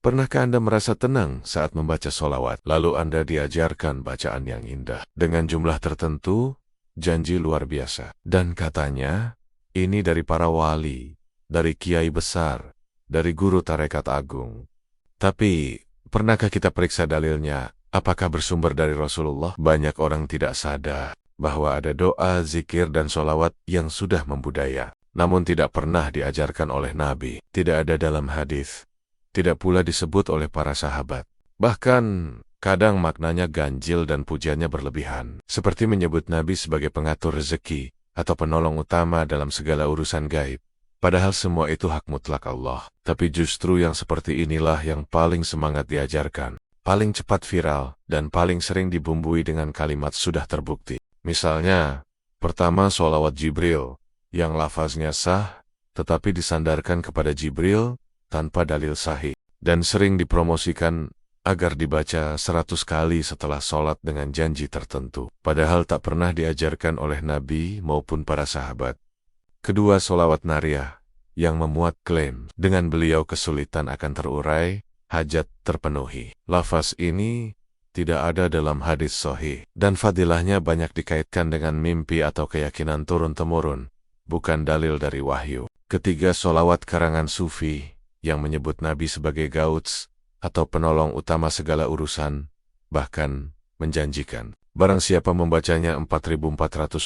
Pernahkah Anda merasa tenang saat membaca solawat? Lalu Anda diajarkan bacaan yang indah dengan jumlah tertentu, janji luar biasa. Dan katanya, ini dari para wali, dari kiai besar, dari guru tarekat agung. Tapi, pernahkah kita periksa dalilnya? Apakah bersumber dari Rasulullah? Banyak orang tidak sadar bahwa ada doa, zikir, dan solawat yang sudah membudaya, namun tidak pernah diajarkan oleh Nabi. Tidak ada dalam hadis. Tidak pula disebut oleh para sahabat. Bahkan, kadang maknanya ganjil dan pujiannya berlebihan. Seperti menyebut Nabi sebagai pengatur rezeki atau penolong utama dalam segala urusan gaib. Padahal semua itu hak mutlak Allah. Tapi justru yang seperti inilah yang paling semangat diajarkan. Paling cepat viral, dan paling sering dibumbui dengan kalimat sudah terbukti. Misalnya, pertama solawat Jibril, yang lafaznya sah, tetapi disandarkan kepada Jibril, tanpa dalil sahih, dan sering dipromosikan agar dibaca 100 kali setelah sholat dengan janji tertentu, padahal tak pernah diajarkan oleh Nabi maupun para sahabat. Kedua, solawat nariyah, yang memuat klaim, dengan beliau kesulitan akan terurai, hajat terpenuhi. Lafaz ini tidak ada dalam hadis sahih, dan fadilahnya banyak dikaitkan dengan mimpi atau keyakinan turun-temurun, bukan dalil dari wahyu. Ketiga, solawat karangan sufi, yang menyebut Nabi sebagai gauts, atau penolong utama segala urusan, bahkan menjanjikan, barang siapa membacanya 4444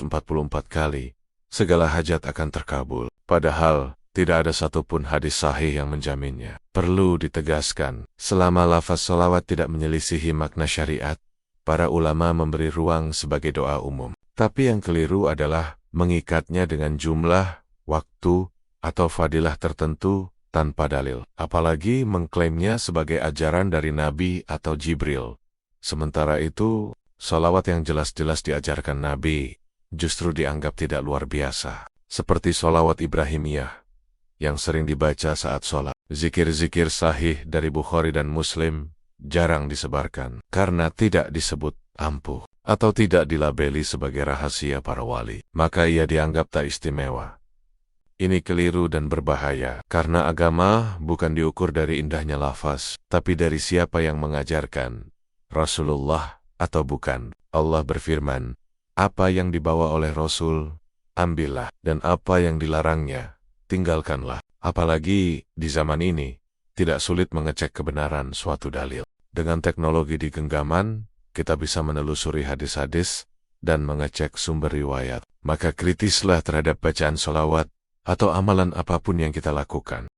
kali, segala hajat akan terkabul. Padahal, tidak ada satupun hadis sahih yang menjaminnya. Perlu ditegaskan, selama lafaz solawat tidak menyelisihi makna syariat, para ulama memberi ruang sebagai doa umum. Tapi yang keliru adalah mengikatnya dengan jumlah, waktu, atau fadilah tertentu, tanpa dalil, apalagi mengklaimnya sebagai ajaran dari Nabi atau Jibril. Sementara itu, solawat yang jelas-jelas diajarkan Nabi, justru dianggap tidak luar biasa. Seperti solawat Ibrahimiyah, yang sering dibaca saat sholat. Zikir-zikir sahih dari Bukhari dan Muslim, jarang disebarkan, karena tidak disebut ampuh, atau tidak dilabeli sebagai rahasia para wali. Maka ia dianggap tak istimewa. Ini keliru dan berbahaya, karena agama bukan diukur dari indahnya lafaz, tapi dari siapa yang mengajarkan, Rasulullah atau bukan. Allah berfirman, apa yang dibawa oleh Rasul, ambillah, dan apa yang dilarangnya, tinggalkanlah. Apalagi di zaman ini, tidak sulit mengecek kebenaran suatu dalil. Dengan teknologi di genggaman, kita bisa menelusuri hadis-hadis dan mengecek sumber riwayat. Maka kritislah terhadap bacaan solawat, atau amalan apapun yang kita lakukan.